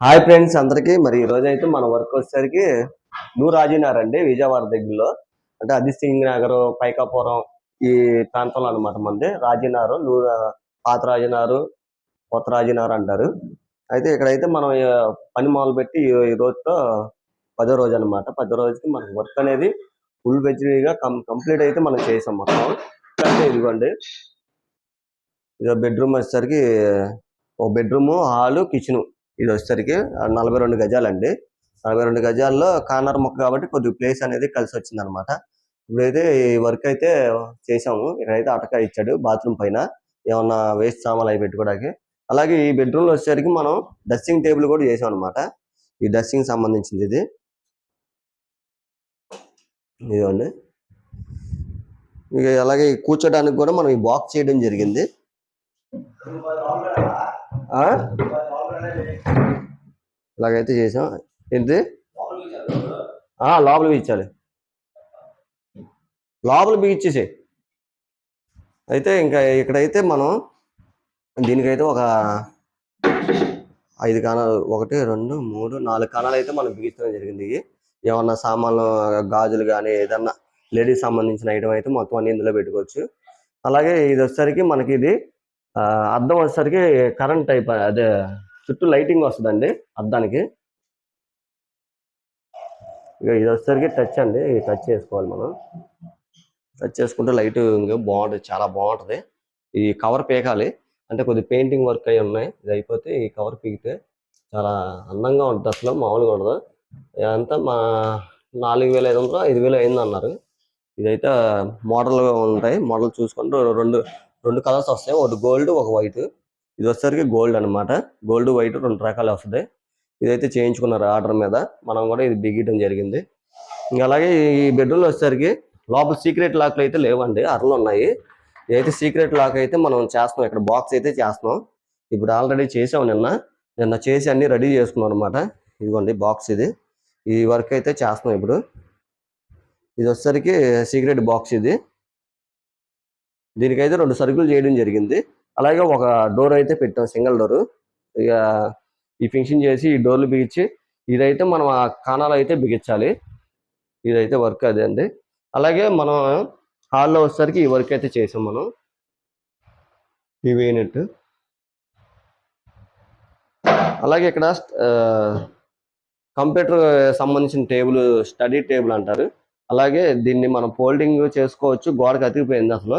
Hi friends అందరికీ. మరి ఈ రోజు అయితే మన వర్క్ వచ్చేసరికి న్యూ రాజీనగర్ అండి, విజయవాడ దగ్గరలో. అంటే అదిత్ సింగ్ నగర్, పైకాపురం ఈ ప్రాంతంలో అనమాట. మంది రాజీనగర్, పాత రాజీనగర్, కొత్త రాజీనగర్ అంటారు. అయితే ఇక్కడైతే మనం పని మొదలు పెట్టి ఈ రోజుతో 10వ రోజు అనమాట. 10వ రోజుకి మన వర్క్ అనేది ఫుల్ బెజ్గా కంప్లీట్ అయితే మనం చేసాం మొత్తం. అంటే ఇదిగోండి, ఇదో బెడ్రూమ్ వచ్చేసరికి ఒక బెడ్రూమ్, హాలు, కిచెన్. ఇది వచ్చేసరికి 42 గజాలండి. 42 గజాల్లో కార్నర్ మొక్క కాబట్టి కొద్దిగా ప్లేస్ అనేది కలిసి వచ్చింది అనమాట. ఇప్పుడైతే ఈ వర్క్ అయితే చేసాము. ఇక్కడైతే అటక ఇచ్చాడు బాత్రూమ్ పైన, ఏమన్నా వేస్ట్ సామాన్లు అవి పెట్టుకోవడానికి. అలాగే ఈ బెడ్రూమ్ లో వచ్చేసరికి మనం డ్రెస్సింగ్ టేబుల్ కూడా చేసాం అనమాట. ఈ డ్రెస్సింగ్ సంబంధించింది ఇది. ఇదిగోండి. ఇక అలాగే కూర్చోడానికి కూడా మనం ఈ బాక్స్ చేయడం జరిగింది. ఇలాగైతే చేసాం. ఏంటి లోపల బిగించాలి, లోపల బిగించేసే. అయితే ఇంకా ఇక్కడైతే మనం దీనికైతే ఒక 5 కాణాలు, 1 2 3 4 కాణాలు అయితే మనం బిగించడం జరిగింది. ఏమన్నా సామాన్లు, గాజులు కానీ ఏదన్నా లేడీస్ సంబంధించిన ఐటమ్ అయితే మొత్తం అన్ని ఇందులో పెట్టుకోవచ్చు. అలాగే ఇది వచ్చేసరికి మనకి ఇది అద్దం వచ్చేసరికి కరెంట్ టైప్, అదే చుట్టూ లైటింగ్ వస్తుందండి అద్దానికి. ఇక ఇది వచ్చేసరికి టచ్ అండి, టచ్ చేసుకోవాలి మనం. టచ్ చేసుకుంటే లైట్ ఇంకా బాగుంటుంది, చాలా బాగుంటుంది. ఈ కవర్ పీకాలి, అంటే కొద్ది పెయింటింగ్ వర్క్ అయి ఉన్నాయి. ఇది అయిపోతే ఈ కవర్ పీకితే చాలా అందంగా ఉంటుంది, అసలు మామూలుగా ఉండదు. ఇదంతా మా 4500 5000 అయింది అన్నారు. ఇదైతే మోడల్గా ఉంటాయి. మోడల్ చూసుకుంటూ రెండు కలర్స్ వస్తాయి, ఒకటి గోల్డ్, ఒక వైట్. ఇది వచ్చేసరికి గోల్డ్ అనమాట. గోల్డ్, వైట్ 2 రకాలు వస్తుంది. ఇదైతే చేయించుకున్నారు ఆర్డర్ మీద, మనం కూడా ఇది బిగియడం జరిగింది. ఇంకా అలాగే ఈ బెడ్రూమ్లో వచ్చేసరికి లోపల సీక్రెట్ లాక్లు అయితే లేవండి, అరలు ఉన్నాయి. ఇదైతే సీక్రెట్ లాక్ అయితే మనం చేస్తున్నాం, ఇక్కడ బాక్స్ అయితే చేస్తున్నాం. ఇప్పుడు ఆల్రెడీ చేసాం, నిన్న చేసి అన్ని రెడీ చేసుకున్నాం అనమాట. ఇదిగోండి బాక్స్, ఇది ఈ వర్క్ అయితే చేస్తున్నాం ఇప్పుడు. ఇది వచ్చేసరికి సీక్రెట్ బాక్స్ ఇది. దీనికైతే 2 సరుకులు చేయడం జరిగింది. అలాగే ఒక డోర్ అయితే పెట్టాం, సింగిల్ డోరు. ఇక ఈ ఫినిషింగ్ చేసి ఈ డోర్లు బిగించి ఇదైతే మనం ఆ కాణాలు అయితే బిగించాలి. ఇదైతే వర్క్ అదే అండి. అలాగే మనం హాల్లో వచ్చేసరికి ఈ వర్క్ అయితే చేసాం మనం. యూనిట్. అలాగే ఇక్కడ కంప్యూటర్ సంబంధించిన టేబుల్, స్టడీ టేబుల్ అంటారు. అలాగే దీన్ని మనం ఫోల్డింగ్ చేసుకోవచ్చు, గోడకు అతికిపోయింది అసలు,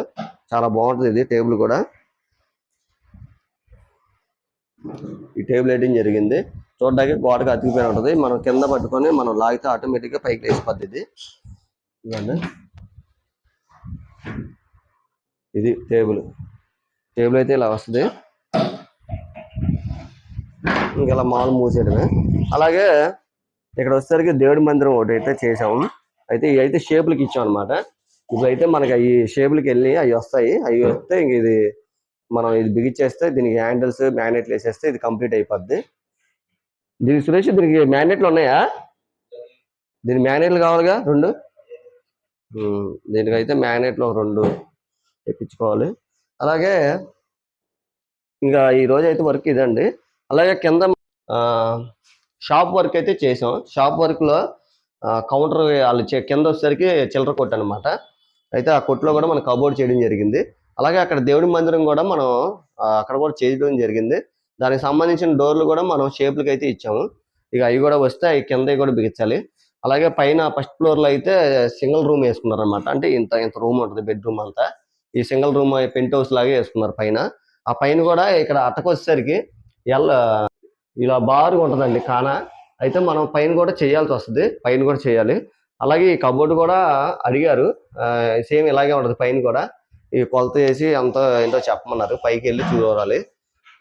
చాలా బాగుంటుంది ఇది టేబుల్ కూడా. ఈ టేబుల్ వేయడం జరిగింది, చూడడానికి గోడకు అతికిపోయి ఉంటుంది. మనం కింద పట్టుకొని మనం లాగితే ఆటోమేటిక్గా పైకి లేచిపోద్ది ఇది. ఇదండి, ఇది టేబుల్ అయితే ఇలా వస్తుంది. ఇంకెలా మామూలు మూసేయడమే. అలాగే ఇక్కడ వచ్చేసరికి దేవుడి మందిరం ఒకటి అయితే చేసాము. అయితే ఇవి అయితే షేపులకి ఇచ్చాం అనమాట. ఇప్పుడైతే మనకి ఈ షేపులకి వెళ్ళి అవి వస్తాయి. అవి వస్తే ఇంక ఇది మనం ఇది బిగిచ్చేస్తే దీనికి హ్యాండిల్స్, మ్యాగ్నెట్లు వేసేస్తే ఇది కంప్లీట్ అయిపోద్ది. దీనికి సురేష్, దీనికి మ్యాగ్నెట్లు ఉన్నాయా? దీనికి మ్యాగ్నెట్లు కావాలిగా 2. దీనికైతే మ్యాగ్నెట్లు 2 తెప్పించుకోవాలి. అలాగే ఇంకా ఈ రోజు అయితే వర్క్ ఇదండి. అలాగే కింద షాప్ వర్క్ అయితే చేసాం. షాప్ వర్క్లో కౌంటర్ వాళ్ళు కింద వచ్చేసరికి చిల్లర కొట్టు అనమాట. అయితే ఆ కొట్టులో కూడా మనం కబోర్డ్ చేయడం జరిగింది. అలాగే అక్కడ దేవుడి మందిరం కూడా మనం అక్కడ కూడా చేయడం జరిగింది. దానికి సంబంధించిన డోర్లు కూడా మనం షేపులకి అయితే ఇచ్చాము. ఇక అవి కూడా వస్తే అవి కింద కూడా బిగించాలి. అలాగే పైన ఫస్ట్ ఫ్లోర్లో అయితే సింగిల్ రూమ్ వేసుకున్నారు అనమాట. అంటే ఇంత రూమ్ ఉంటుంది, బెడ్రూమ్ అంతా. ఈ సింగిల్ రూమ్ పెంట్ హౌస్ లాగే వేసుకున్నారు పైన. ఆ పైన కూడా ఇక్కడ అటకు వచ్చేసరికి ఇలా బారుగా ఉంటుందండి కాన. అయితే మనం పైన కూడా చేయాల్సి వస్తుంది, పైన కూడా చేయాలి. అలాగే ఈ కబోర్డు కూడా అడిగారు, సేమ్ ఇలాగే ఉంటుంది పైన కూడా. ఈ కొలత చేసి అంత ఏంటో చెప్పమన్నారు, పైకి వెళ్ళి చూడాలి.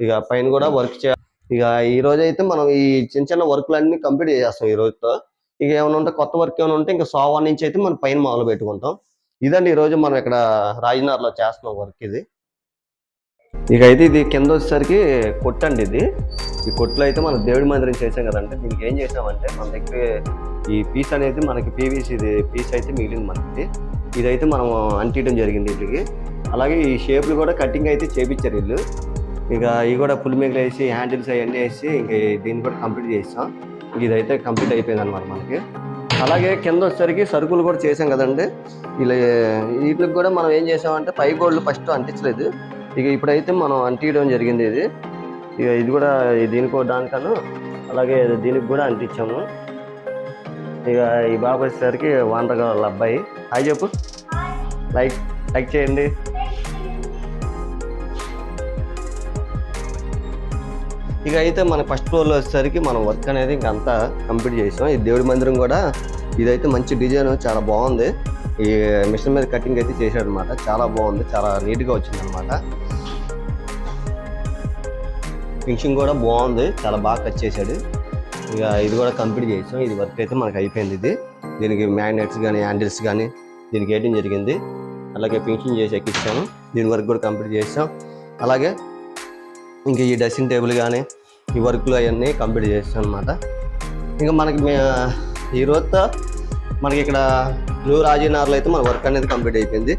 ఇక పైన కూడా వర్క్ చేయాలి. ఇక ఈ రోజు అయితే మనం ఈ చిన్న వర్క్లన్నీ కంప్లీట్ చేసేస్తాం ఈ రోజుతో. ఇక ఏమైనా ఉంటే కొత్త వర్క్ ఏమైనా ఉంటే ఇంకా సోమవారం నుంచి అయితే మనం పైన మొదలు పెట్టుకుంటాం. ఇదండి ఈరోజు మనం ఇక్కడ రాజనగర్లో చేస్తున్నాం వర్క్ ఇది. ఇక అయితే ఇది కింద వచ్చేసరికి కొట్టు అండి ఇది. ఈ కొట్టులో అయితే మనం దేవుడి మందిరం చేసాం కదంటే, దీనికి ఏం చేసామంటే మన దగ్గర ఈ పీస్ అనేది మనకి పీవీసీ పీస్ అయితే మిగిలింది మనకి. ఇదైతే మనం అంటించడం జరిగింది వీటికి. అలాగే ఈ షేపులు కూడా కటింగ్ అయితే చేపించారు వీళ్ళు. ఇక ఇవి కూడా ఫుల్ మేకలు వేసి హ్యాండిల్స్ అవన్నీ వేసి ఇంక దీన్ని కూడా కంప్లీట్ చేస్తాం. ఇదైతే కంప్లీట్ అయిపోయింది అనమాట మనకి. అలాగే కింద వచ్చేసరికి సరుకులు కూడా చేసాం కదండి. ఇలా వీటికి కూడా మనం ఏం చేసామంటే పై బోర్డులు ఫస్ట్ అంటించలేదు. ఇక ఇప్పుడైతే మనం అంటించడం జరిగింది. ఇక ఇది కూడా దీనికి దానికన్నా అలాగే దీనికి కూడా అంటించాము. ఇక ఈ బాబు వచ్చేసరికి వాండగా వాళ్ళ అబ్బాయి. హాయ్ చెప్పు, లైక్ చేయండి. ఇక అయితే మన ఫస్ట్ ఫ్లోర్లో వచ్చేసరికి మనం వర్క్ అనేది ఇంకంతా కంప్లీట్ చేసాం. ఈ దేవుడి మందిరం కూడా ఇదైతే మంచి డిజైన్, చాలా బాగుంది. ఈ మిషన్ మీద కటింగ్ అయితే చేశాడు అనమాట. చాలా బాగుంది, చాలా నీట్గా వచ్చింది అనమాట. ఫినిషింగ్ కూడా బాగుంది, చాలా బాగా కట్ చేశాడు. ఇక ఇది కూడా కంప్లీట్ చేసాం. ఇది వర్క్ అయితే మనకు అయిపోయింది. దీనికి మ్యాగ్నెట్స్ కానీ హ్యాండిల్స్ కానీ దీనికి వేయడం జరిగింది. అలాగే ఫినిషింగ్ చేసి ఎక్కించాము. దీని వర్క్ కూడా కంప్లీట్ చేసాం. అలాగే ఇంకా ఈ డ్రెస్సింగ్ టేబుల్ కానీ ఈ వర్క్లు అవన్నీ కంప్లీట్ చేస్తాం అనమాట. ఇంకా మనకి ఈ రోజుతో మనకి ఇక్కడ న్యూ రాజీనగర్లో అయితే మన వర్క్ అనేది కంప్లీట్ అయిపోయింది.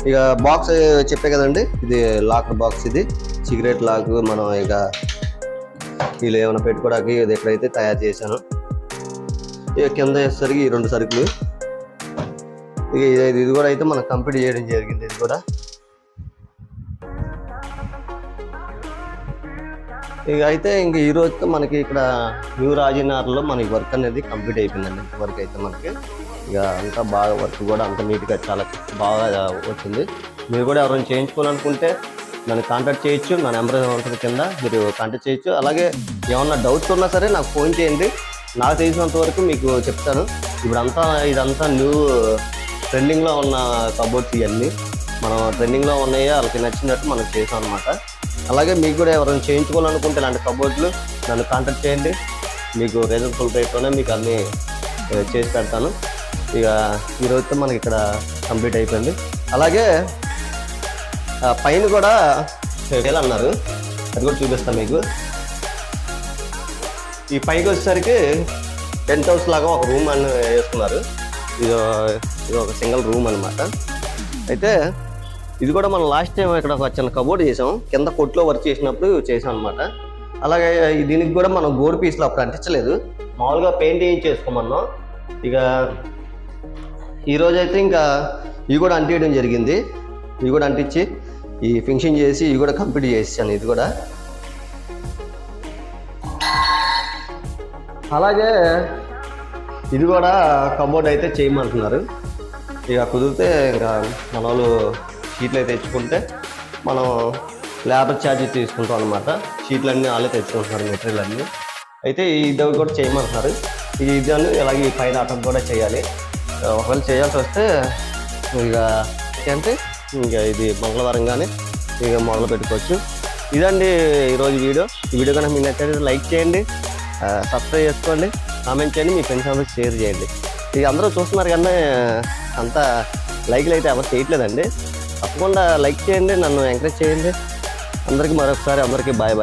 ఇక బాక్స్ చెప్పే కదండి, ఇది లాకర్ బాక్స్, ఇది సిగరెట్ లాక్. మనం ఇక వీళ్ళు ఏమైనా పెట్టుకోవడానికి ఇది ఎక్కడైతే తయారు చేశాను. ఇక కింద వేసేసరికి ఈ 2 సరుకులు. ఇక ఇది కూడా అయితే మనకు కంప్లీట్ చేయడం జరిగింది. ఇది కూడా ఇక అయితే ఇంక ఈ రోజుతో మనకి ఇక్కడ న్యూ రాజీనగర్లో మనకి వర్క్ అనేది కంప్లీట్ అయిపోయిందండి. వర్క్ అయితే మనకి ఇక అంతా బాగా వర్క్ కూడా అంత నీట్గా చాలా బాగా వచ్చింది. మీరు కూడా ఎవరైనా చేయించుకోవాలనుకుంటే నన్ను కాంటాక్ట్ చేయొచ్చు. నా నెంబర్ ఉంటుంది కింద, మీరు కాంటాక్ట్ చేయొచ్చు. అలాగే ఏమన్నా డౌట్స్ ఉన్నా సరే నాకు ఫోన్ చేయండి. నాకు తెలిసినంత వరకు మీకు చెప్తాను. ఇదంతా న్యూ ట్రెండింగ్లో ఉన్న కబోర్డ్స్. ఇవన్నీ మనం ట్రెండింగ్లో ఉన్నాయి, వాళ్ళకి నచ్చినట్టు మనం చేసాం అనమాట. అలాగే మీకు కూడా ఎవరైనా చేయించుకోవాలనుకుంటే ఇలాంటి కబోర్డ్లు నన్ను కాంటాక్ట్ చేయండి. మీకు రీజనబుల్ రేట్లోనే మీకు అన్నీ చేసి పెడతాను. ఇక ఈ రోజుతో మనకి ఇక్కడ కంప్లీట్ అయిపోయింది. అలాగే పైన కూడా అన్నారు, అది కూడా చూపిస్తాను మీకు. ఈ పైకి వచ్చేసరికి టెంట్ హౌస్ లాగా ఒక రూమ్ అని వేసుకున్నారు. ఇది ఒక సింగిల్ రూమ్ అనమాట. అయితే ఇది కూడా మనం లాస్ట్ టైం ఇక్కడ ఒక చిన్న కబోర్డ్ చేసాం, కింద కొట్లో వర్క్ చేసినప్పుడు చేసాం అనమాట. అలాగే దీనికి కూడా మనం గోల్డ్ పీస్లో అప్పుడు అంటించలేదు, మామూలుగా పెయింట్ చేసుకోమన్నాం. ఇక ఈరోజైతే ఇంకా ఇవి కూడా అంటించడం జరిగింది. ఇవి కూడా అంటించి ఈ ఫినిషింగ్ చేసి ఇవి కూడా కంప్లీట్ చేసాను. ఇది కూడా అలాగే ఇది కూడా కబోర్డ్ అయితే చేయమంటున్నారు. ఇక కుదిరితే ఇంకా మన వాళ్ళు షీట్లు అయితే తెచ్చుకుంటే మనం లేబర్ ఛార్జ్ తీసుకుంటాం అనమాట. షీట్లన్నీ వాళ్ళే తెచ్చుకుంటున్నారు, మెటీరియల్ అన్నీ. అయితే ఇది కూడా చేయమంటున్నారు. ఇది ఇలాగే ఈ పైన అటం కూడా చేయాలి. ఒకవేళ చేయాల్సి వస్తే ఇక అంటే ఇంకా ఇది మంగళవారం కానీ ఇక మొదలు పెట్టుకోవచ్చు. ఇదండి ఈరోజు వీడియో. ఈ వీడియో కనుక మీకు నచ్చితే లైక్ చేయండి, సబ్స్క్రైబ్ చేసుకోండి, కామెంట్ చేయండి, మీ ఫ్రెండ్స్ అందరూ షేర్ చేయండి. ఇక అందరూ చూస్తున్నారు కానీ అంతా లైక్లు అయితే ఎవరు చేయట్లేదండి. తప్పకుండా లైక్ చేయండి, నన్ను ఎంకరేజ్ చేయండి. అందరికీ మరొకసారి అందరికీ బాయ్.